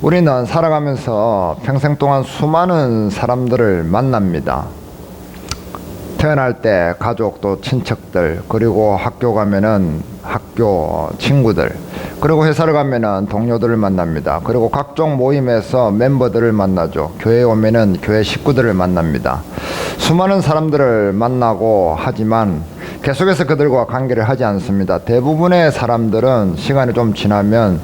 우리는 살아가면서 평생 동안 수많은 사람들을 만납니다. 태어날 때 가족 또 친척들, 그리고 학교 가면은 학교 친구들, 그리고 회사를 가면은 동료들을 만납니다. 그리고 각종 모임에서 멤버들을 만나죠. 교회에 오면은 교회 식구들을 만납니다. 수많은 사람들을 만나고 하지만 계속해서 그들과 관계를 하지 않습니다. 대부분의 사람들은 시간이 좀 지나면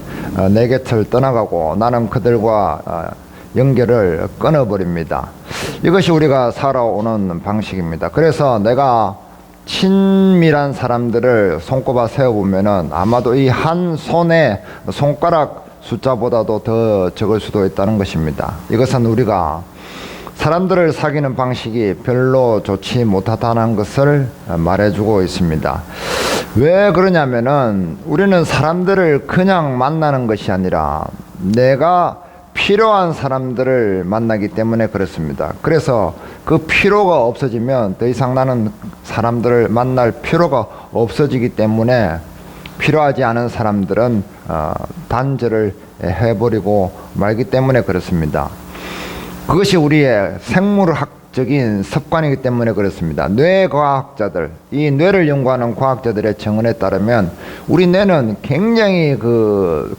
내 곁을 떠나가고 나는 그들과 연결을 끊어버립니다. 이것이 우리가 살아오는 방식입니다. 그래서 내가 친밀한 사람들을 손꼽아 세어보면은 아마도 이 한 손의 손가락 숫자보다도 더 적을 수도 있다는 것입니다. 이것은 우리가 사람들을 사귀는 방식이 별로 좋지 못하다는 것을 말해주고 있습니다. 왜 그러냐면은 우리는 사람들을 그냥 만나는 것이 아니라 내가 필요한 사람들을 만나기 때문에 그렇습니다. 그래서 그 필요가 없어지면 더 이상 나는 사람들을 만날 필요가 없어지기 때문에 필요하지 않은 사람들은 단절을 해버리고 말기 때문에 그렇습니다. 그것이 우리의 생물학적인 습관이기 때문에 그렇습니다. 뇌과학자들, 이 뇌를 연구하는 과학자들의 증언에 따르면 우리 뇌는 굉장히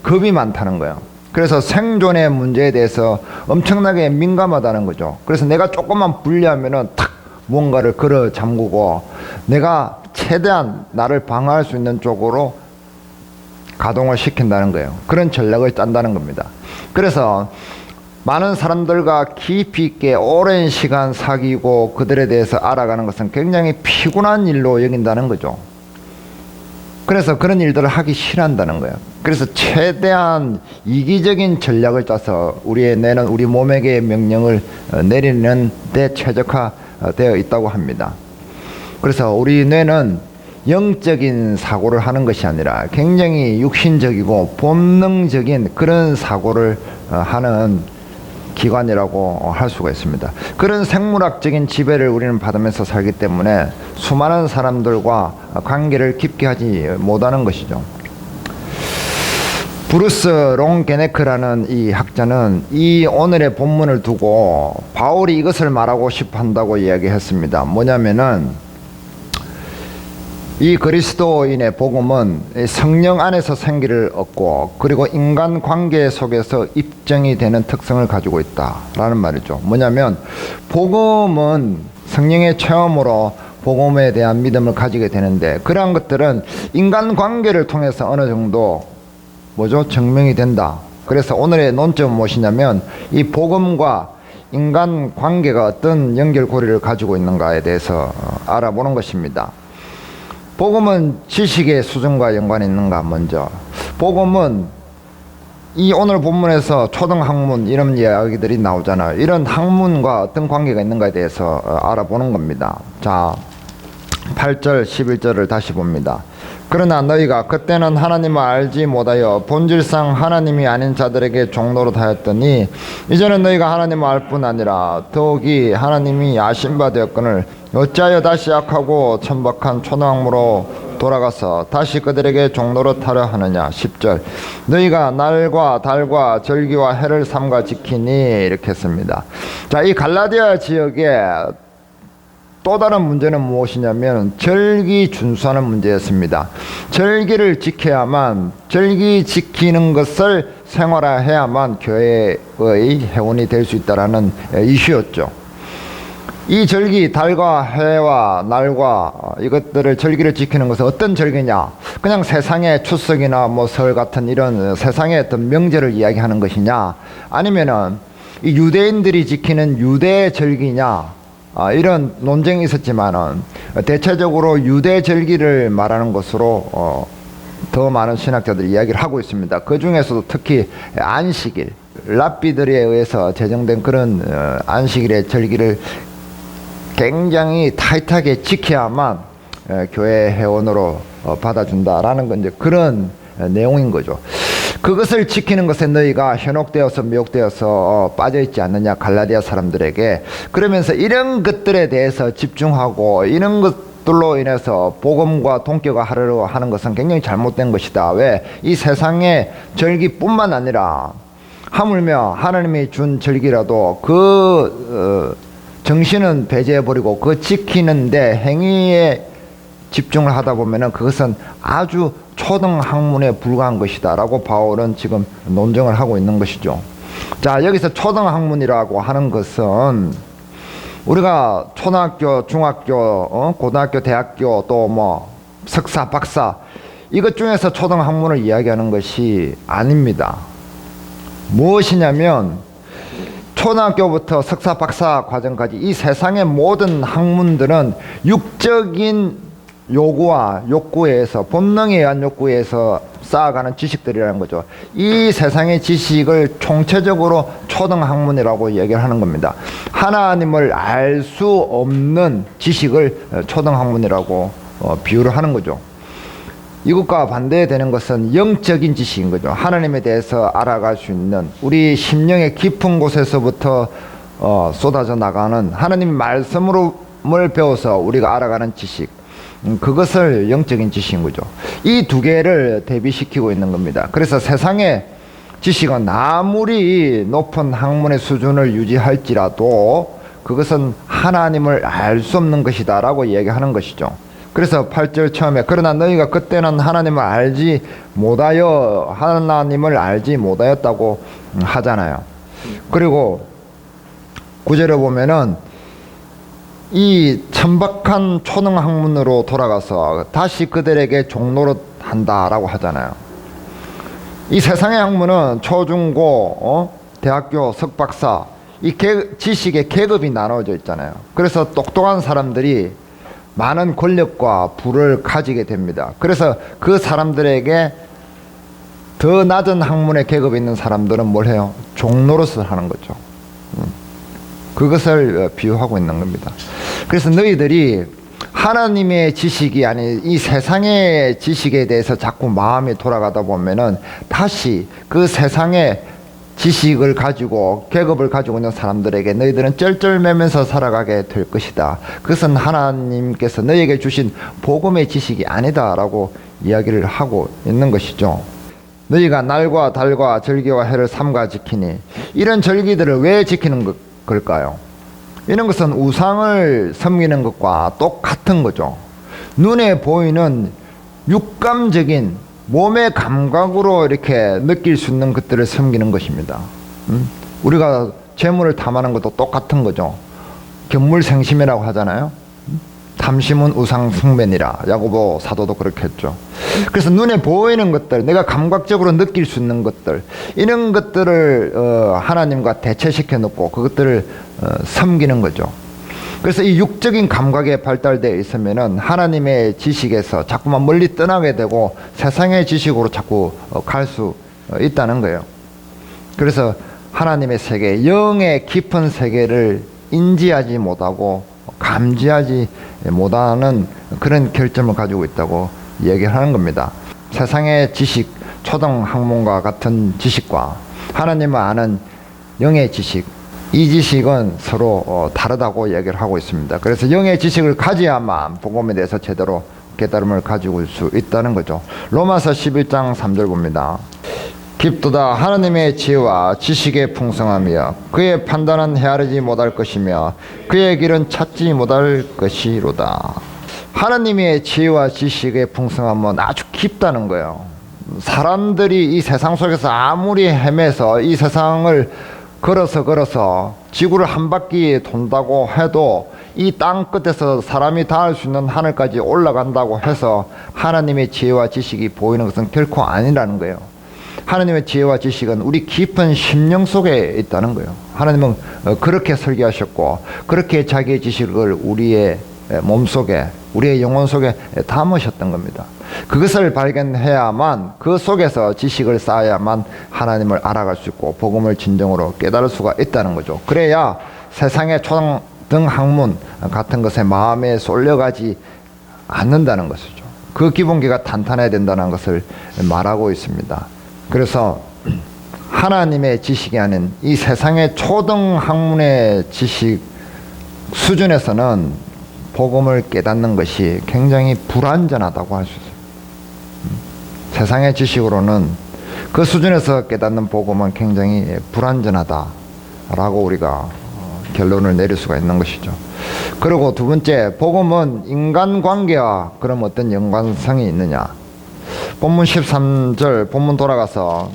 겁이 많다는 거예요. 그래서 생존의 문제에 대해서 엄청나게 민감하다는 거죠. 그래서 내가 조금만 불리하면은 탁 뭔가를 걸어 잠그고 내가 최대한 나를 방어할 수 있는 쪽으로 가동을 시킨다는 거예요. 그런 전략을 짠다는 겁니다. 그래서 많은 사람들과 깊이 있게 오랜 시간 사귀고 그들에 대해서 알아가는 것은 굉장히 피곤한 일로 여긴다는 거죠. 그래서 그런 일들을 하기 싫어한다는 거예요. 그래서 최대한 이기적인 전략을 짜서 우리의 뇌는 우리 몸에게 명령을 내리는 데 최적화되어 있다고 합니다. 그래서 우리 뇌는 영적인 사고를 하는 것이 아니라 굉장히 육신적이고 본능적인 그런 사고를 하는 기관이라고 할 수가 있습니다. 그런 생물학적인 지배를 우리는 받으면서 살기 때문에 수많은 사람들과 관계를 깊게 하지 못하는 것이죠. 브루스 롱게네크라는 이 학자는 이 오늘의 본문을 두고 바울이 이것을 말하고 싶어 한다고 이야기했습니다. 뭐냐면은 이 그리스도인의 복음은 성령 안에서 생기를 얻고 그리고 인간관계 속에서 입증이 되는 특성을 가지고 있다라는 말이죠. 뭐냐면 복음은 성령의 체험으로 복음에 대한 믿음을 가지게 되는데 그러한 것들은 인간관계를 통해서 어느 정도 증명이 된다. 그래서 오늘의 논점은 무엇이냐면 이 복음과 인간관계가 어떤 연결고리를 가지고 있는가에 대해서 알아보는 것입니다. 복음은 지식의 수준과 연관이 있는가. 먼저 복음은 이 오늘 본문에서 초등학문 이런 이야기들이 나오잖아요. 이런 학문과 어떤 관계가 있는가에 대해서 알아보는 겁니다. 자, 8절 11절을 다시 봅니다. 그러나 너희가 그때는 하나님을 알지 못하여 본질상 하나님이 아닌 자들에게 종노릇 하였더니 이제는 너희가 하나님을 알 뿐 아니라 더욱이 하나님이 아신 바 되었거늘 어찌하여 다시 악하고 천박한 초등학문으로 돌아가서 다시 그들에게 종노릇하려 하느냐. 10절 너희가 날과 달과 절기와 해를 삼가 지키니 이렇게 했습니다. 자, 이 갈라디아 지역에 또 다른 문제는 무엇이냐면 절기 준수하는 문제였습니다. 절기를 지켜야만, 절기 지키는 것을 생활화해야만 교회의 회원이 될 수 있다는 이슈였죠. 이 절기, 달과 해와 날과 이것들을 절기를 지키는 것은 어떤 절기냐? 그냥 세상의 추석이나 설 같은 이런 세상의 어떤 명절을 이야기하는 것이냐? 아니면은 이 유대인들이 지키는 유대 절기냐? 이런 논쟁이 있었지만은 대체적으로 유대 절기를 말하는 것으로 더 많은 신학자들이 이야기를 하고 있습니다. 그 중에서도 특히 안식일, 랍비들에 의해서 제정된 그런 안식일의 절기를 굉장히 타이트하게 지켜야만 교회 회원으로 받아준다라는 건 이제 그런 내용인 거죠. 그것을 지키는 것에 너희가 현혹되어서 미혹되어서 빠져있지 않느냐, 갈라디아 사람들에게. 그러면서 이런 것들에 대해서 집중하고 이런 것들로 인해서 복음과 동격화 하려고 하는 것은 굉장히 잘못된 것이다. 왜? 이 세상의 절기뿐만 아니라 하물며 하나님이 준 절기라도 그 정신은 배제해버리고 그 지키는데 행위에 집중을 하다 보면은 그것은 아주 초등 학문에 불과한 것이다 라고 바울은 지금 논증을 하고 있는 것이죠. 자, 여기서 초등 학문이라고 하는 것은 우리가 초등학교, 중학교, 고등학교, 대학교 또 뭐 석사, 박사 이것 중에서 초등 학문을 이야기하는 것이 아닙니다. 무엇이냐면 초등학교부터 석사, 박사 과정까지 이 세상의 모든 학문들은 육적인 요구와 욕구에 의해서, 본능에 의한 욕구에 의해서 쌓아가는 지식들이라는 거죠. 이 세상의 지식을 총체적으로 초등학문이라고 얘기를 하는 겁니다. 하나님을 알 수 없는 지식을 초등학문이라고 비유를 하는 거죠. 이것과 반대되는 것은 영적인 지식인 거죠. 하나님에 대해서 알아갈 수 있는, 우리 심령의 깊은 곳에서부터 쏟아져 나가는 하나님의 말씀을 배워서 우리가 알아가는 지식, 그것을 영적인 지식인 거죠. 이 두 개를 대비시키고 있는 겁니다. 그래서 세상의 지식은 아무리 높은 학문의 수준을 유지할지라도 그것은 하나님을 알 수 없는 것이다 라고 얘기하는 것이죠. 그래서 8절 처음에 그러나 너희가 그때는 하나님을 알지 못하였다고 하잖아요. 그리고 9절에 보면은 이 천박한 초등학문으로 돌아가서 다시 그들에게 종노릇 한다라고 하잖아요. 이 세상의 학문은 초중고, 대학교, 석박사 이 지식의 계급이 나눠져 있잖아요. 그래서 똑똑한 사람들이 많은 권력과 부를 가지게 됩니다. 그래서 그 사람들에게 더 낮은 학문의 계급에 있는 사람들은 뭘 해요? 종노릇을 하는 거죠. 그것을 비유하고 있는 겁니다. 그래서 너희들이 하나님의 지식이 아닌 이 세상의 지식에 대해서 자꾸 마음이 돌아가다 보면은 다시 그 세상의 지식을 가지고 계급을 가지고 있는 사람들에게 너희들은 쩔쩔매면서 살아가게 될 것이다. 그것은 하나님께서 너희에게 주신 복음의 지식이 아니다 라고 이야기를 하고 있는 것이죠. 너희가 날과 달과 절기와 해를 삼가 지키니, 이런 절기들을 왜 지키는 걸까요? 이런 것은 우상을 섬기는 것과 똑같은 거죠. 눈에 보이는 육감적인 몸의 감각으로 이렇게 느낄 수 있는 것들을 섬기는 것입니다. 우리가 재물을 탐하는 것도 똑같은 거죠. 견물생심이라고 하잖아요. 탐심은 우상숭배니라. 야고보 사도도 그렇게 했죠. 그래서 눈에 보이는 것들, 내가 감각적으로 느낄 수 있는 것들, 이런 것들을 하나님과 대체시켜 놓고 그것들을 섬기는 거죠. 그래서 이 육적인 감각에 발달되어 있으면은 하나님의 지식에서 자꾸만 멀리 떠나게 되고 세상의 지식으로 자꾸 갈 수 있다는 거예요. 그래서 하나님의 세계, 영의 깊은 세계를 인지하지 못하고 감지하지 못하는 그런 결점을 가지고 있다고 얘기하는 겁니다. 세상의 지식, 초등학문과 같은 지식과 하나님을 아는 영의 지식, 이 지식은 서로 다르다고 얘기를 하고 있습니다. 그래서 영의 지식을 가져야만 복음에 대해서 제대로 깨달음을 가지고 올 수 있다는 거죠. 로마서 11장 3절 봅니다. 깊도다 하나님의 지혜와 지식의 풍성함이여 그의 판단은 헤아리지 못할 것이며 그의 길은 찾지 못할 것이로다. 하나님의 지혜와 지식의 풍성함은 아주 깊다는 거예요. 사람들이 이 세상 속에서 아무리 헤매서 이 세상을 걸어서 지구를 한 바퀴 돈다고 해도 이 땅 끝에서 사람이 닿을 수 있는 하늘까지 올라간다고 해서 하나님의 지혜와 지식이 보이는 것은 결코 아니라는 거예요. 하나님의 지혜와 지식은 우리 깊은 심령 속에 있다는 거예요. 하나님은 그렇게 설계하셨고 그렇게 자기의 지식을 우리의 몸속에, 우리의 영혼 속에 담으셨던 겁니다. 그것을 발견해야만, 그 속에서 지식을 쌓아야만 하나님을 알아갈 수 있고 복음을 진정으로 깨달을 수가 있다는 거죠. 그래야 세상의 초등 학문 같은 것에 마음에 쏠려가지 않는다는 것이죠. 그 기본기가 탄탄해야 된다는 것을 말하고 있습니다. 그래서 하나님의 지식이 아닌 이 세상의 초등 학문의 지식 수준에서는 복음을 깨닫는 것이 굉장히 불완전하다고 할 수 있어요. 세상의 지식으로는 그 수준에서 깨닫는 복음은 굉장히 불완전하다라고 우리가 결론을 내릴 수가 있는 것이죠. 그리고 두 번째, 복음은 인간관계와 그럼 어떤 연관성이 있느냐. 본문 13절 본문 돌아가서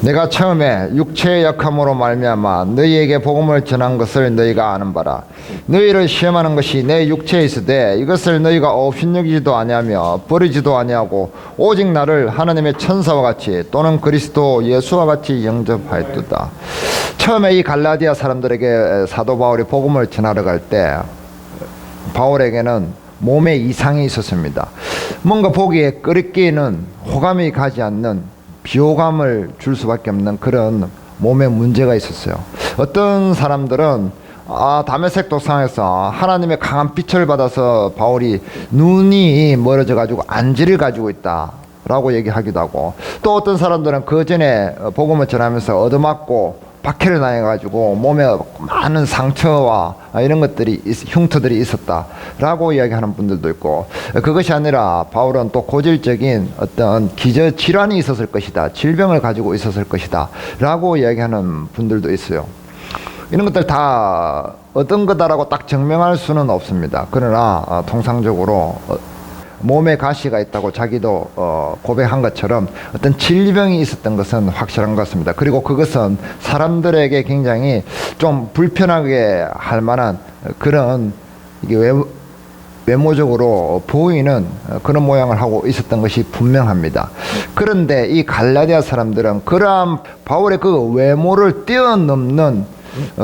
내가 처음에 육체의 약함으로 말미암아 너희에게 복음을 전한 것을 너희가 아는 바라. 너희를 시험하는 것이 내 육체에 있으되 이것을 너희가 업신여기지도 아니하며 버리지도 아니하고 오직 나를 하나님의 천사와 같이 또는 그리스도 예수와 같이 영접하였도다. 처음에 이 갈라디아 사람들에게 사도 바울이 복음을 전하러 갈 때 바울에게는 몸에 이상이 있었습니다. 뭔가 보기에 끄리끼는 호감이 가지 않는 비호감을 줄 수밖에 없는 그런 몸에 문제가 있었어요. 어떤 사람들은 다메섹 도상에서 하나님의 강한 빛을 받아서 바울이 눈이 멀어져 가지고 안지를 가지고 있다 라고 얘기하기도 하고, 또 어떤 사람들은 그 전에 복음을 전하면서 얻어맞고 박해를 당해가지고 몸에 많은 상처와 이런 것들이 흉터들이 있었다라고 이야기하는 분들도 있고, 그것이 아니라 바울은 또 고질적인 어떤 기저 질환이 있었을 것이다, 질병을 가지고 있었을 것이다 라고 이야기하는 분들도 있어요. 이런 것들 다 어떤 거다라고 딱 증명할 수는 없습니다. 그러나 통상적으로 몸에 가시가 있다고 자기도 고백한 것처럼 어떤 질병이 있었던 것은 확실한 것 같습니다. 그리고 그것은 사람들에게 굉장히 좀 불편하게 할 만한 그런 이게 외모적으로 보이는 그런 모양을 하고 있었던 것이 분명합니다. 그런데 이 갈라디아 사람들은 그러한 바울의 그 외모를 뛰어넘는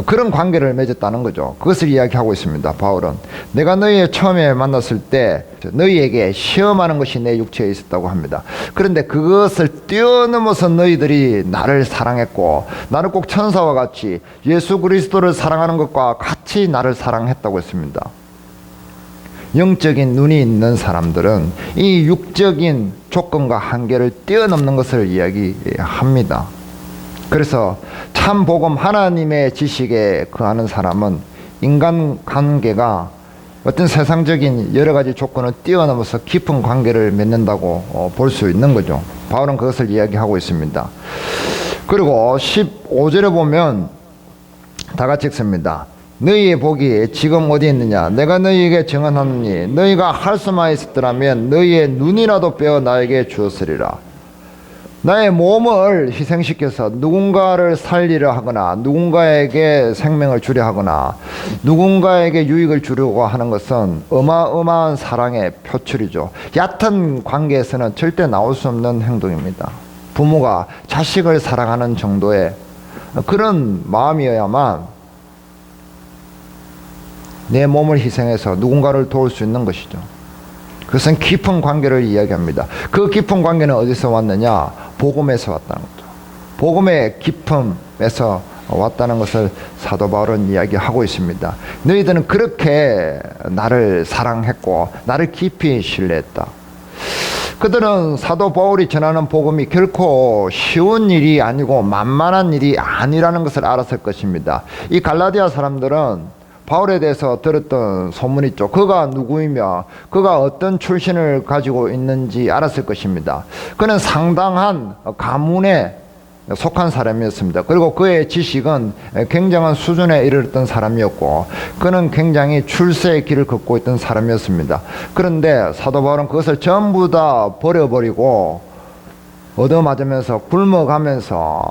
그런 관계를 맺었다는 거죠. 그것을 이야기하고 있습니다. 바울은 내가 너희의 처음에 만났을 때 너희에게 시험하는 것이 내 육체에 있었다고 합니다. 그런데 그것을 뛰어넘어서 너희들이 나를 사랑했고, 나를 꼭 천사와 같이 예수 그리스도를 사랑하는 것과 같이 나를 사랑했다고 했습니다. 영적인 눈이 있는 사람들은 이 육적인 조건과 한계를 뛰어넘는 것을 이야기합니다. 그래서 참 복음 하나님의 지식에 거하는 사람은 인간관계가 어떤 세상적인 여러 가지 조건을 뛰어넘어서 깊은 관계를 맺는다고 볼 수 있는 거죠. 바울은 그것을 이야기하고 있습니다. 그리고 15절에 보면 다 같이 읽습니다. 너희의 복이 지금 어디 있느냐? 내가 너희에게 증언하노니 너희가 할 수만 있었더라면 너희의 눈이라도 빼어 나에게 주었으리라. 나의 몸을 희생시켜서 누군가를 살리려 하거나 누군가에게 생명을 주려 하거나 누군가에게 유익을 주려고 하는 것은 어마어마한 사랑의 표출이죠. 얕은 관계에서는 절대 나올 수 없는 행동입니다. 부모가 자식을 사랑하는 정도의 그런 마음이어야만 내 몸을 희생해서 누군가를 도울 수 있는 것이죠. 그것은 깊은 관계를 이야기합니다. 그 깊은 관계는 어디서 왔느냐? 복음에서 왔다는 거죠. 복음의 깊음에서 왔다는 것을 사도 바울은 이야기하고 있습니다. 너희들은 그렇게 나를 사랑했고 나를 깊이 신뢰했다. 그들은 사도 바울이 전하는 복음이 결코 쉬운 일이 아니고 만만한 일이 아니라는 것을 알았을 것입니다. 이 갈라디아 사람들은 바울에 대해서 들었던 소문이 있죠. 그가 누구이며 그가 어떤 출신을 가지고 있는지 알았을 것입니다. 그는 상당한 가문에 속한 사람이었습니다. 그리고 그의 지식은 굉장한 수준에 이르렀던 사람이었고 그는 굉장히 출세의 길을 걷고 있던 사람이었습니다. 그런데 사도 바울은 그것을 전부 다 버려버리고 얻어맞으면서 굶어가면서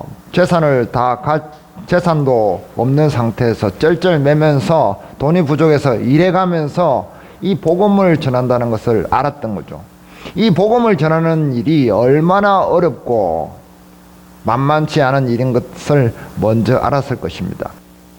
재산도 없는 상태에서 쩔쩔매면서 돈이 부족해서 일해가면서 이 복음을 전한다는 것을 알았던 거죠. 이 복음을 전하는 일이 얼마나 어렵고 만만치 않은 일인 것을 먼저 알았을 것입니다.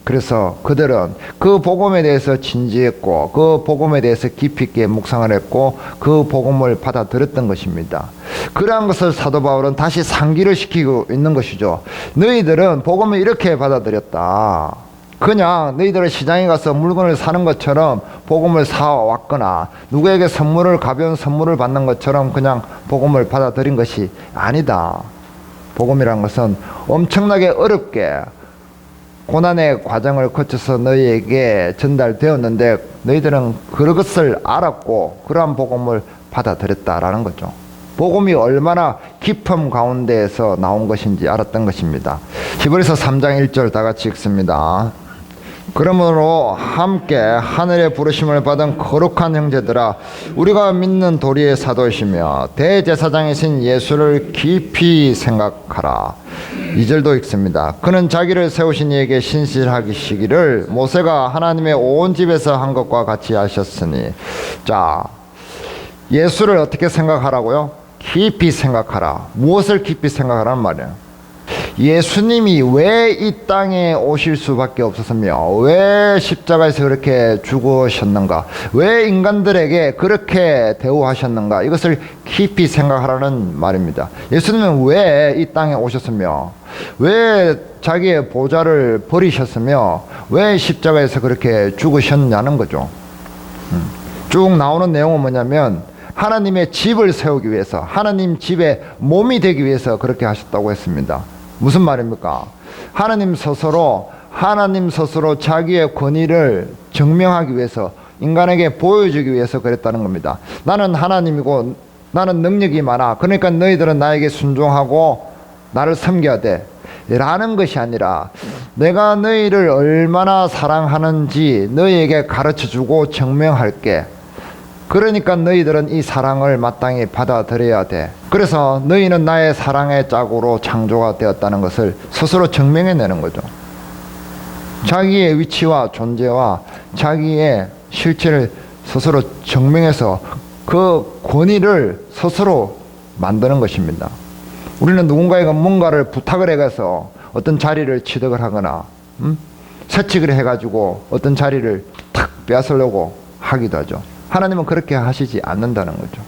그래서 그들은 그 복음에 대해서 진지했고 그 복음에 대해서 깊이 있게 묵상을 했고 그 복음을 받아들였던 것입니다. 그러한 것을 사도 바울은 다시 상기를 시키고 있는 것이죠. 너희들은 복음을 이렇게 받아들였다. 그냥 너희들은 시장에 가서 물건을 사는 것처럼 복음을 사왔거나 누구에게 가벼운 선물을 받는 것처럼 그냥 복음을 받아들인 것이 아니다. 복음이란 것은 엄청나게 어렵게 고난의 과정을 거쳐서 너희에게 전달되었는데 너희들은 그것을 알았고 그러한 복음을 받아들였다라는 거죠. 복음이 얼마나 깊음 가운데에서 나온 것인지 알았던 것입니다. 히브리서 3장 1절 다 같이 읽습니다. 그러므로 함께 하늘의 부르심을 받은 거룩한 형제들아, 우리가 믿는 도리의 사도이시며 대제사장이신 예수를 깊이 생각하라. 2절도 읽습니다. 그는 자기를 세우신 이에게 신실하시기를 모세가 하나님의 온 집에서 한 것과 같이 하셨으니. 자, 예수를 어떻게 생각하라고요? 깊이 생각하라. 무엇을 깊이 생각하라는 말이에요? 예수님이 왜 이 땅에 오실 수밖에 없었으며 왜 십자가에서 그렇게 죽으셨는가, 왜 인간들에게 그렇게 대우하셨는가, 이것을 깊이 생각하라는 말입니다. 예수님은 왜 이 땅에 오셨으며 왜 자기의 보좌를 버리셨으며 왜 십자가에서 그렇게 죽으셨냐는 거죠. 쭉 나오는 내용은 뭐냐면 하나님의 집을 세우기 위해서, 하나님 집의 몸이 되기 위해서 그렇게 하셨다고 했습니다. 무슨 말입니까? 하나님 스스로 자기의 권위를 증명하기 위해서, 인간에게 보여주기 위해서 그랬다는 겁니다. 나는 하나님이고 나는 능력이 많아, 그러니까 너희들은 나에게 순종하고 나를 섬겨야 돼 라는 것이 아니라, 내가 너희를 얼마나 사랑하는지 너희에게 가르쳐주고 증명할게. 그러니까 너희들은 이 사랑을 마땅히 받아들여야 돼. 그래서 너희는 나의 사랑의 짝으로 창조가 되었다는 것을 스스로 증명해내는 거죠. 자기의 위치와 존재와 자기의 실체를 스스로 증명해서 그 권위를 스스로 만드는 것입니다. 우리는 누군가에게 뭔가를 부탁을 해가서 어떤 자리를 취득을 하거나 세칙을 해가지고 어떤 자리를 탁 빼앗으려고 하기도 하죠. 하나님은 그렇게 하시지 않는다는 거죠.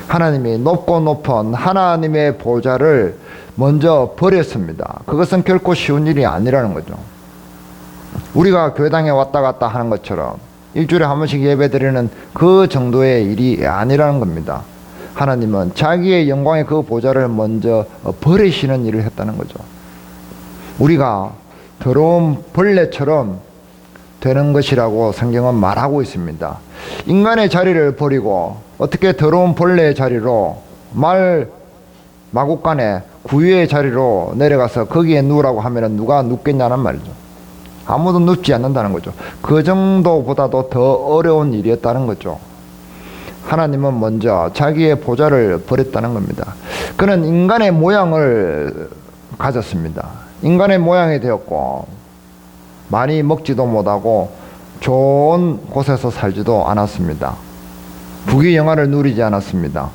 하나님이 높고 높은 하나님의 보좌를 먼저 버렸습니다. 그것은 결코 쉬운 일이 아니라는 거죠. 우리가 교회당에 왔다 갔다 하는 것처럼 일주일에 한 번씩 예배드리는 그 정도의 일이 아니라는 겁니다. 하나님은 자기의 영광의 그 보좌를 먼저 버리시는 일을 했다는 거죠. 우리가 더러운 벌레처럼 되는 것이라고 성경은 말하고 있습니다. 인간의 자리를 버리고 어떻게 더러운 벌레의 자리로, 마구간에 구유의 자리로 내려가서 거기에 누우라고 하면 누가 눕겠냐는 말이죠. 아무도 눕지 않는다는 거죠. 그 정도보다도 더 어려운 일이었다는 거죠. 하나님은 먼저 자기의 보좌를 버렸다는 겁니다. 그는 인간의 모양을 가졌습니다. 인간의 모양이 되었고 많이 먹지도 못하고 좋은 곳에서 살지도 않았습니다. 부귀영화를 누리지 않았습니다.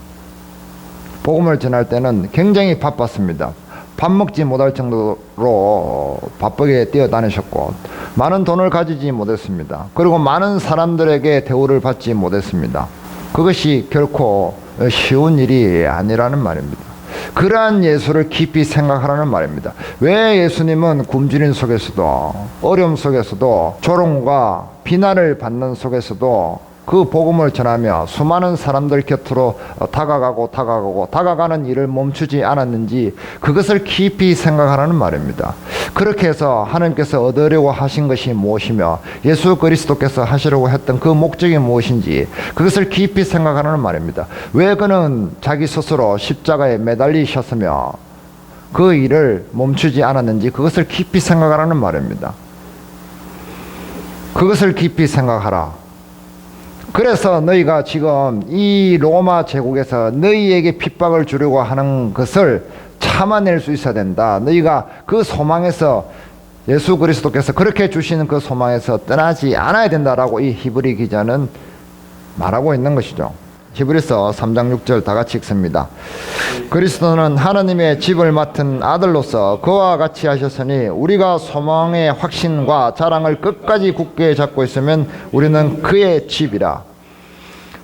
복음을 전할 때는 굉장히 바빴습니다. 밥 먹지 못할 정도로 바쁘게 뛰어다니셨고 많은 돈을 가지지 못했습니다. 그리고 많은 사람들에게 대우를 받지 못했습니다. 그것이 결코 쉬운 일이 아니라는 말입니다. 그러한 예수를 깊이 생각하라는 말입니다. 왜 예수님은 굶주림 속에서도, 어려움 속에서도, 조롱과 비난을 받는 속에서도 그 복음을 전하며 수많은 사람들 곁으로 다가가는 일을 멈추지 않았는지, 그것을 깊이 생각하라는 말입니다. 그렇게 해서 하나님께서 얻으려고 하신 것이 무엇이며 예수 그리스도께서 하시려고 했던 그 목적이 무엇인지 그것을 깊이 생각하라는 말입니다. 왜 그는 자기 스스로 십자가에 매달리셨으며 그 일을 멈추지 않았는지 그것을 깊이 생각하라는 말입니다. 그것을 깊이 생각하라. 그래서 너희가 지금 이 로마 제국에서 너희에게 핍박을 주려고 하는 것을 참아낼 수 있어야 된다. 너희가 그 소망에서, 예수 그리스도께서 그렇게 주시는 그 소망에서 떠나지 않아야 된다라고 이 히브리 기자는 말하고 있는 것이죠. 히브리서 3장 6절 다 같이 읽습니다. 그리스도는 하나님의 집을 맡은 아들로서 그와 같이 하셨으니 우리가 소망의 확신과 자랑을 끝까지 굳게 잡고 있으면 우리는 그의 집이라.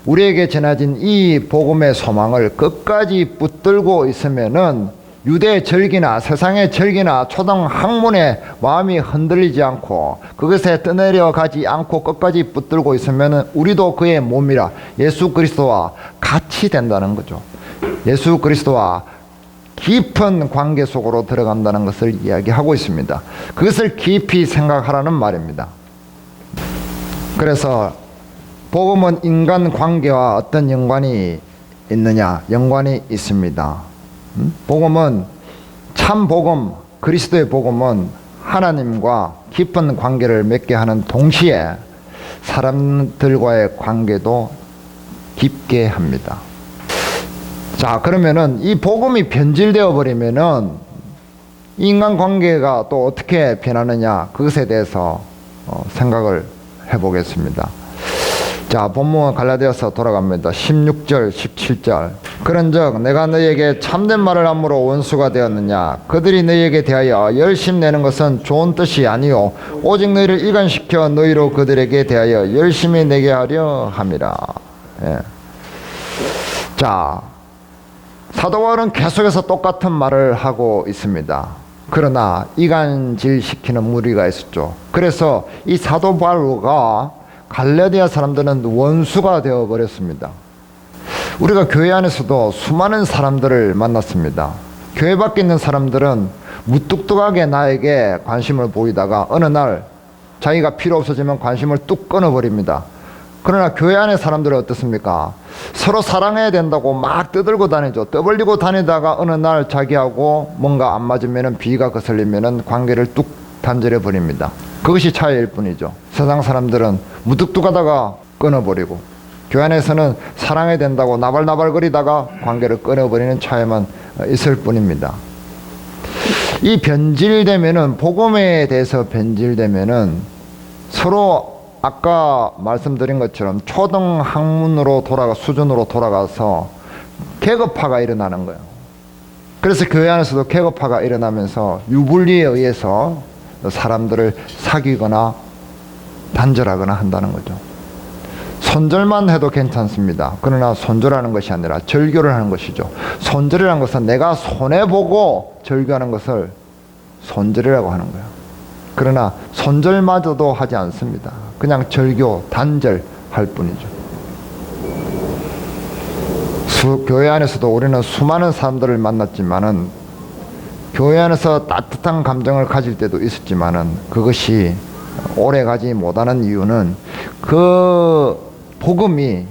우리에게 전해진 이 복음의 소망을 끝까지 붙들고 있으면은 유대 절기나 세상의 절기나 초등 학문에 마음이 흔들리지 않고 그것에 떠내려 가지 않고 끝까지 붙들고 있으면 우리도 그의 몸이라 예수 그리스도와 같이 된다는 거죠. 예수 그리스도와 깊은 관계 속으로 들어간다는 것을 이야기하고 있습니다. 그것을 깊이 생각하라는 말입니다. 그래서 복음은 인간 관계와 어떤 연관이 있느냐? 연관이 있습니다. 복음은, 참 복음, 그리스도의 복음은 하나님과 깊은 관계를 맺게 하는 동시에 사람들과의 관계도 깊게 합니다. 자, 그러면은 이 복음이 변질되어 버리면은 인간관계가 또 어떻게 변하느냐, 그것에 대해서 생각을 해보겠습니다. 자, 본문 갈라디아서 돌아갑니다. 16절 17절. 그런즉 내가 너희에게 참된 말을 함으로 원수가 되었느냐? 그들이 너희에게 대하여 열심 내는 것은 좋은 뜻이 아니요 오직 너희를 이간시켜 너희로 그들에게 대하여 열심히 내게 하려 함이라. 예. 자, 사도 바울은 계속해서 똑같은 말을 하고 있습니다. 그러나 이간질시키는 무리가 있었죠. 그래서 이 사도 바울과 갈라디아 사람들은 원수가 되어버렸습니다. 우리가 교회 안에서도 수많은 사람들을 만났습니다. 교회 밖에 있는 사람들은 무뚝뚝하게 나에게 관심을 보이다가 어느 날 자기가 필요 없어지면 관심을 뚝 끊어버립니다. 그러나 교회 안의 사람들은 어떻습니까? 서로 사랑해야 된다고 막 떠들고 다니죠. 떠벌리고 다니다가 어느 날 자기하고 뭔가 안 맞으면, 비위가 거슬리면 관계를 뚝 단절해 버립니다. 그것이 차이일 뿐이죠. 세상 사람들은 무뚝뚝하다가 끊어버리고, 교회 안에서는 사랑해야 된다고 나발나발거리다가 관계를 끊어버리는 차이만 있을 뿐입니다. 이 변질되면은, 복음에 대해서 변질되면은 서로 아까 말씀드린 것처럼 초등 학문으로 수준으로 돌아가서 계급화가 일어나는 거예요. 그래서 교회 안에서도 계급화가 일어나면서 유불리에 의해서 사람들을 사귀거나 단절하거나 한다는 거죠. 손절만 해도 괜찮습니다. 그러나 손절하는 것이 아니라 절교를 하는 것이죠. 손절이라는 것은 내가 손해보고 절교하는 것을 손절이라고 하는 거예요. 그러나 손절마저도 하지 않습니다. 그냥 절교, 단절할 뿐이죠. 교회 안에서도 우리는 수많은 사람들을 만났지만은, 교회 안에서 따뜻한 감정을 가질 때도 있었지만은, 그것이 오래가지 못하는 이유는 그 복음이,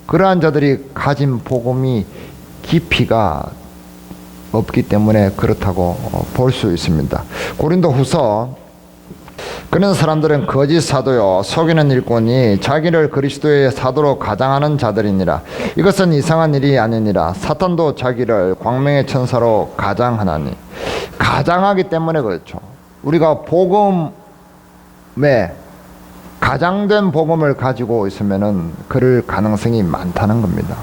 그러한 자들이 가진 복음이 깊이가 없기 때문에 그렇다고 볼 수 있습니다. 고린도후서, 그런 사람들은 거짓 사도요 속이는 일꾼이 자기를 그리스도의 사도로 가장하는 자들이니라. 이것은 이상한 일이 아니니라. 사탄도 자기를 광명의 천사로 가장하나니. 가장하기 때문에 그렇죠. 우리가 복음에 가장된 복음을 가지고 있으면은 그럴 가능성이 많다는 겁니다.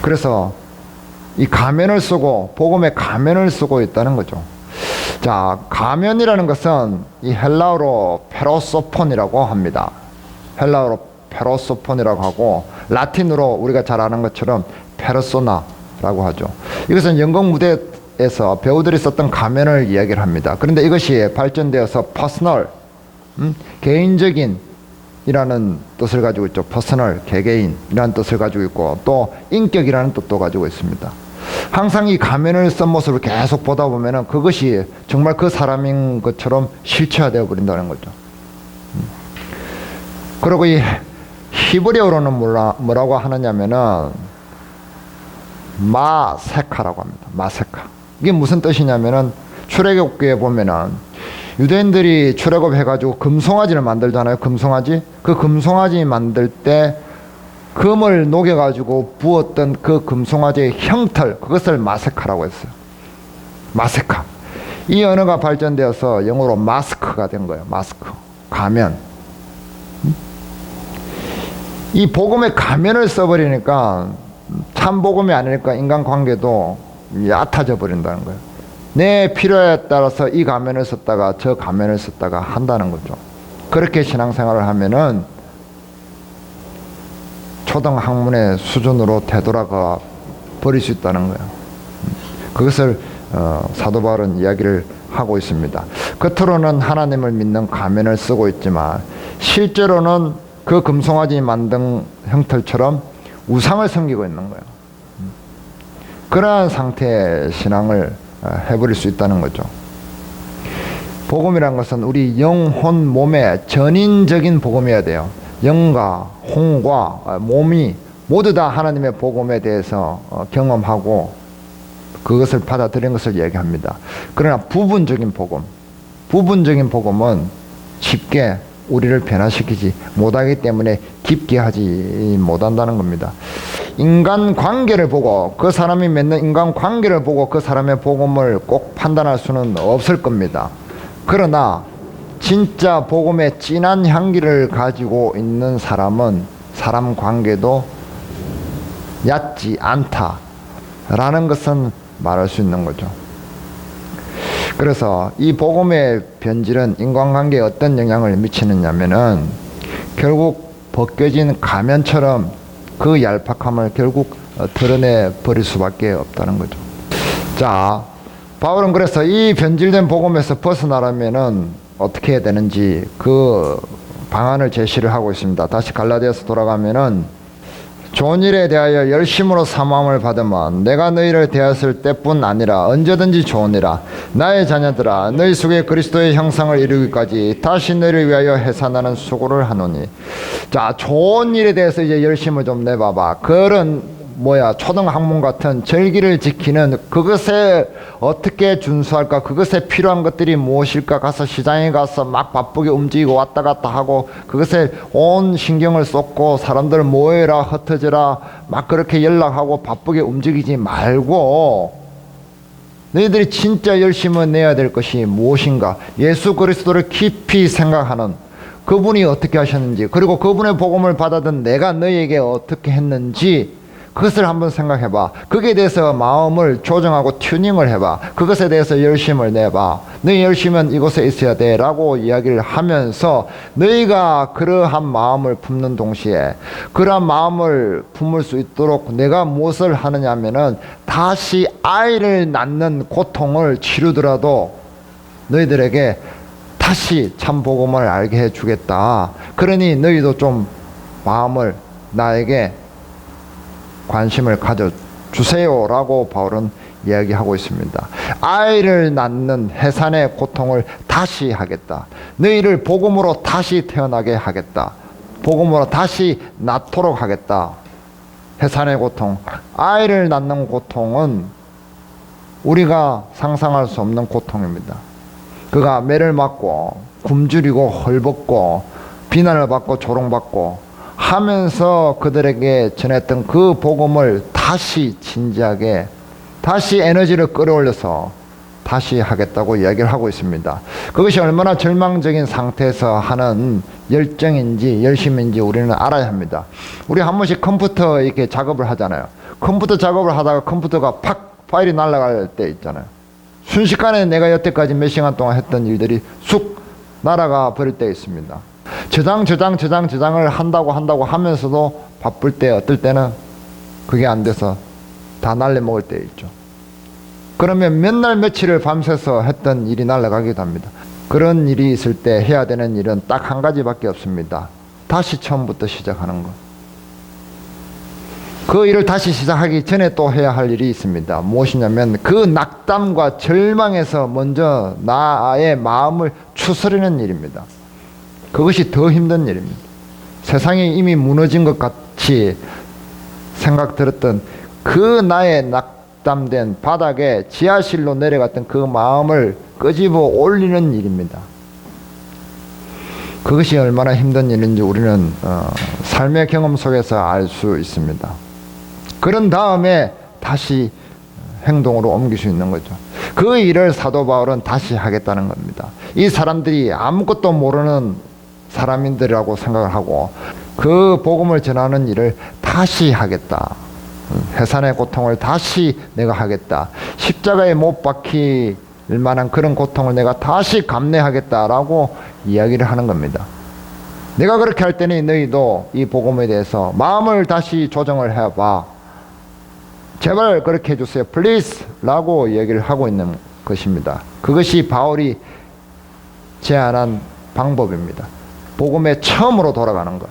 그래서 이 가면을 쓰고, 복음의 가면을 쓰고 있다는 거죠. 자, 가면이라는 것은 이 헬라어로 페로소폰이라고 합니다. 헬라어로 페로소폰이라고 하고, 라틴으로 우리가 잘 아는 것처럼 페르소나라고 하죠. 이것은 연극 무대에서 배우들이 썼던 가면을 이야기를 합니다. 그런데 이것이 발전되어서 퍼스널, 개인적인 이라는 뜻을 가지고 있죠. 퍼스널, 개개인이라는 뜻을 가지고 있고, 또 인격이라는 뜻도 가지고 있습니다. 항상 이 가면을 쓴 모습을 계속 보다 보면은 그것이 정말 그 사람인 것처럼 실체화되어 버린다는 거죠. 그리고 이 히브리어로는 뭐라고 하느냐면은 마세카라고 합니다. 마세카. 이게 무슨 뜻이냐면은, 출애굽기에 보면은 유대인들이 출애굽 해가지고 금송아지를 만들잖아요. 금송아지. 그 금송아지 만들 때 금을 녹여가지고 부었던 그 금송아지의 형틀, 그것을 마세카라고 했어요. 마세카. 이 언어가 발전되어서 영어로 마스크가 된 거예요. 마스크. 가면. 이 복음의 가면을 써버리니까 참 복음이 아니니까 인간관계도 얕아져 버린다는 거예요. 내 필요에 따라서 이 가면을 썼다가 저 가면을 썼다가 한다는 거죠. 그렇게 신앙생활을 하면은 초등학문의 수준으로 되돌아가 버릴 수 있다는 거예요. 그것을 사도 바울은 이야기를 하고 있습니다. 겉으로는 하나님을 믿는 가면을 쓰고 있지만 실제로는 그 금송아지 만든 형틀처럼 우상을 섬기고 있는 거예요. 그러한 상태의 신앙을 해버릴 수 있다는 거죠. 복음이란 것은 우리 영혼, 몸의 전인적인 복음이어야 돼요. 영과 혼과 몸이 모두 다 하나님의 복음에 대해서 경험하고 그것을 받아들인 것을 얘기합니다. 그러나 부분적인 복음은 쉽게 우리를 변화시키지 못하기 때문에 깊게 하지 못한다는 겁니다. 인간관계를 보고 그 사람이 맺는 인간관계를 보고 그 사람의 복음을 꼭 판단할 수는 없을 겁니다. 그러나 진짜 복음의 진한 향기를 가지고 있는 사람은 사람 관계도 얕지 않다라는 것은 말할 수 있는 거죠. 그래서 이 복음의 변질은 인간관계에 어떤 영향을 미치느냐면은 결국 벗겨진 가면처럼 그 얄팍함을 결국 드러내 버릴 수밖에 없다는 거죠. 자, 바울은 그래서 이 변질된 복음에서 벗어나려면은 어떻게 해야 되는지 그 방안을 제시를 하고 있습니다. 다시 갈라디아서 돌아가면은 좋은 일에 대하여 열심으로 사모함을 받으면 내가 너희를 대했을 때뿐 아니라 언제든지 좋으니라. 나의 자녀들아, 너희 속에 그리스도의 형상을 이루기까지 다시 너희를 위하여 해산하는 수고를 하노니. 자, 좋은 일에 대해서 이제 열심을 좀 내봐봐. 그런 초등학문 같은 절기를 지키는 그것에 어떻게 준수할까, 그것에 필요한 것들이 무엇일까, 가서 시장에 가서 막 바쁘게 움직이고 왔다 갔다 하고 그것에 온 신경을 쏟고 사람들 모여라 흩어져라 막 그렇게 연락하고 바쁘게 움직이지 말고 너희들이 진짜 열심을 내야 될 것이 무엇인가, 예수 그리스도를 깊이 생각하는 그분이 어떻게 하셨는지, 그리고 그분의 복음을 받아든 내가 너희에게 어떻게 했는지 그것을 한번 생각해봐. 거기에 대해서 마음을 조정하고 튜닝을 해봐. 그것에 대해서 열심을 내봐. 너희 열심은 이곳에 있어야 돼 라고 이야기를 하면서 너희가 그러한 마음을 품는 동시에 그러한 마음을 품을 수 있도록 내가 무엇을 하느냐 하면은 다시 아이를 낳는 고통을 치르더라도 너희들에게 다시 참 복음을 알게 해주겠다. 그러니 너희도 좀 마음을 나에게 관심을 가져주세요 라고 바울은 이야기하고 있습니다. 아이를 낳는 해산의 고통을 다시 하겠다. 너희를 복음으로 다시 태어나게 하겠다. 복음으로 다시 낳도록 하겠다. 해산의 고통, 아이를 낳는 고통은 우리가 상상할 수 없는 고통입니다. 그가 매를 맞고 굶주리고 헐벗고 비난을 받고 조롱받고 하면서 그들에게 전했던 그 복음을 다시 진지하게 다시 에너지를 끌어올려서 다시 하겠다고 이야기를 하고 있습니다. 그것이 얼마나 절망적인 상태에서 하는 열정인지 열심인지 우리는 알아야 합니다. 우리 한 번씩 컴퓨터 이렇게 작업을 하잖아요. 컴퓨터 작업을 하다가 컴퓨터가 팍 파일이 날아갈 때 있잖아요. 순식간에 내가 여태까지 몇 시간 동안 했던 일들이 쑥 날아가 버릴 때 있습니다. 저장을 한다고 하면서도 바쁠 때 어떨 때는 그게 안 돼서 다 날려먹을 때 있죠. 그러면 몇 날 며칠을 밤새서 했던 일이 날아가기도 합니다. 그런 일이 있을 때 해야 되는 일은 딱 한 가지밖에 없습니다. 다시 처음부터 시작하는 것. 그 일을 다시 시작하기 전에 또 해야 할 일이 있습니다. 무엇이냐면 그 낙담과 절망에서 먼저 나의 마음을 추스르는 일입니다. 그것이 더 힘든 일입니다. 세상이 이미 무너진 것 같이 생각 들었던 그 나의 낙담된 바닥에 지하실로 내려갔던 그 마음을 끄집어 올리는 일입니다. 그것이 얼마나 힘든 일인지 우리는 삶의 경험 속에서 알 수 있습니다. 그런 다음에 다시 행동으로 옮길 수 있는 거죠. 그 일을 사도 바울은 다시 하겠다는 겁니다. 이 사람들이 아무것도 모르는 사람인들이라고 생각을 하고 그 복음을 전하는 일을 다시 하겠다. 해산의 고통을 다시 내가 하겠다. 십자가에 못 박힐 만한 그런 고통을 내가 다시 감내하겠다라고 이야기를 하는 겁니다. 내가 그렇게 할 때는 너희도 이 복음에 대해서 마음을 다시 조정을 해봐. 제발 그렇게 해주세요. Please 라고 얘기를 하고 있는 것입니다. 그것이 바울이 제안한 방법입니다. 복음에 처음으로 돌아가는 것.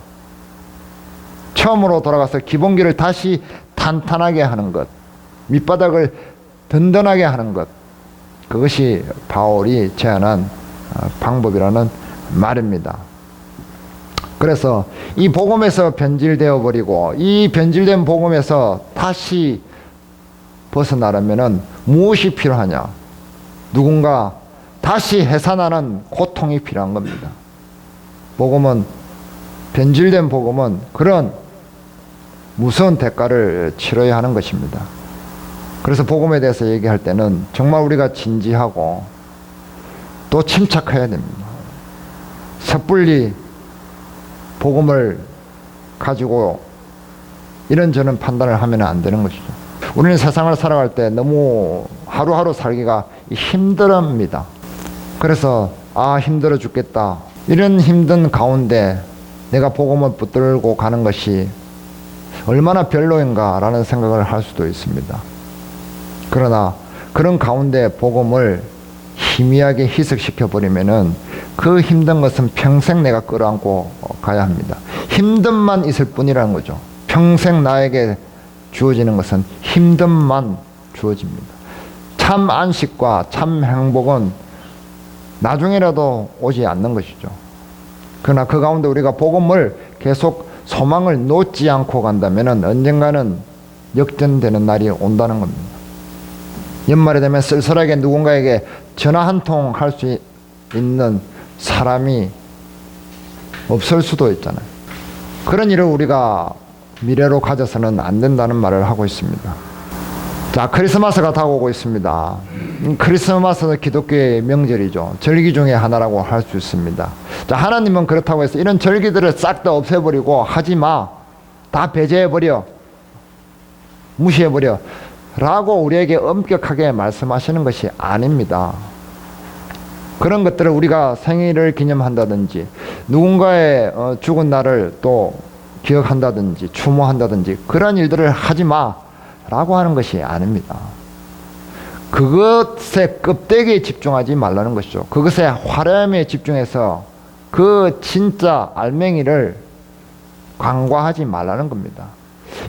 처음으로 돌아가서 기본기를 다시 탄탄하게 하는 것. 밑바닥을 든든하게 하는 것. 그것이 바울이 제안한 방법이라는 말입니다. 그래서 이 복음에서 변질되어 버리고 이 변질된 복음에서 다시 벗어나려면은 무엇이 필요하냐? 누군가 다시 해산하는 고통이 필요한 겁니다. 복음은, 변질된 복음은 그런 무서운 대가를 치러야 하는 것입니다. 그래서 복음에 대해서 얘기할 때는 정말 우리가 진지하고 또 침착해야 됩니다. 섣불리 복음을 가지고 이런저런 판단을 하면 안 되는 것이죠. 우리는 세상을 살아갈 때 너무 하루하루 살기가 힘듭니다. 그래서 힘들어 죽겠다. 이런 힘든 가운데 내가 복음을 붙들고 가는 것이 얼마나 별로인가라는 생각을 할 수도 있습니다. 그러나 그런 가운데 복음을 희미하게 희석시켜 버리면은 그 힘든 것은 평생 내가 끌어안고 가야 합니다. 힘듦만 있을 뿐이라는 거죠. 평생 나에게 주어지는 것은 힘듦만 주어집니다. 참 안식과 참 행복은 나중에라도 오지 않는 것이죠. 그러나 그 가운데 우리가 복음을 계속 소망을 놓지 않고 간다면 언젠가는 역전되는 날이 온다는 겁니다. 연말이 되면 쓸쓸하게 누군가에게 전화 한 통 할 수 있는 사람이 없을 수도 있잖아요. 그런 일을 우리가 미래로 가져서는 안 된다는 말을 하고 있습니다. 자, 크리스마스가 다가오고 있습니다. 크리스마스는 기독교의 명절이죠. 절기 중에 하나라고 할 수 있습니다. 자, 하나님은 그렇다고 해서 이런 절기들을 싹 다 없애버리고 하지 마. 다 배제해버려. 무시해버려. 라고 우리에게 엄격하게 말씀하시는 것이 아닙니다. 그런 것들을 우리가 생일을 기념한다든지 누군가의 죽은 날을 또 기억한다든지 추모한다든지 그런 일들을 하지 마 라고 하는 것이 아닙니다. 그것의 껍데기에 집중하지 말라는 것이죠. 그것의 화려함에 집중해서 그 진짜 알맹이를 간과하지 말라는 겁니다.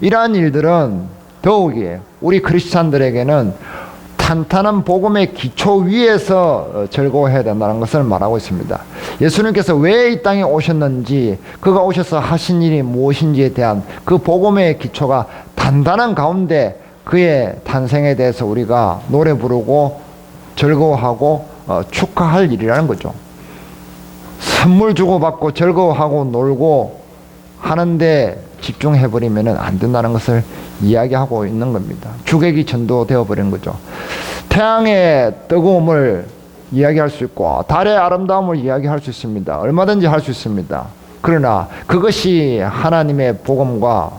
이러한 일들은 더욱이 우리 크리스찬들에게는 탄탄한 복음의 기초 위에서 즐거워해야 된다는 것을 말하고 있습니다. 예수님께서 왜 이 땅에 오셨는지, 그가 오셔서 하신 일이 무엇인지에 대한 그 복음의 기초가 단단한 가운데 그의 탄생에 대해서 우리가 노래 부르고 즐거워하고 축하할 일이라는 거죠. 선물 주고받고 즐거워하고 놀고 하는데 집중해버리면 안 된다는 것을 이야기하고 있는 겁니다. 주객이 전도되어 버린 거죠. 태양의 뜨거움을 이야기할 수 있고 달의 아름다움을 이야기할 수 있습니다. 얼마든지 할 수 있습니다. 그러나 그것이 하나님의 복음과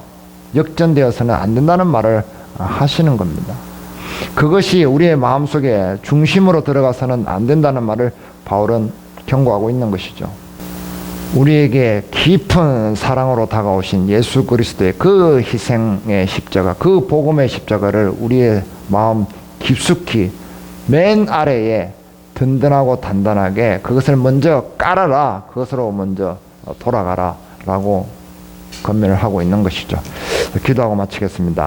역전되어서는 안 된다는 말을 하시는 겁니다. 그것이 우리의 마음속에 중심으로 들어가서는 안 된다는 말을 바울은 경고하고 있는 것이죠. 우리에게 깊은 사랑으로 다가오신 예수 그리스도의 그 희생의 십자가, 그 복음의 십자가를 우리의 마음 깊숙이 맨 아래에 든든하고 단단하게 그것을 먼저 깔아라, 그것으로 먼저 돌아가라 라고 권면을 하고 있는 것이죠. 기도하고 마치겠습니다.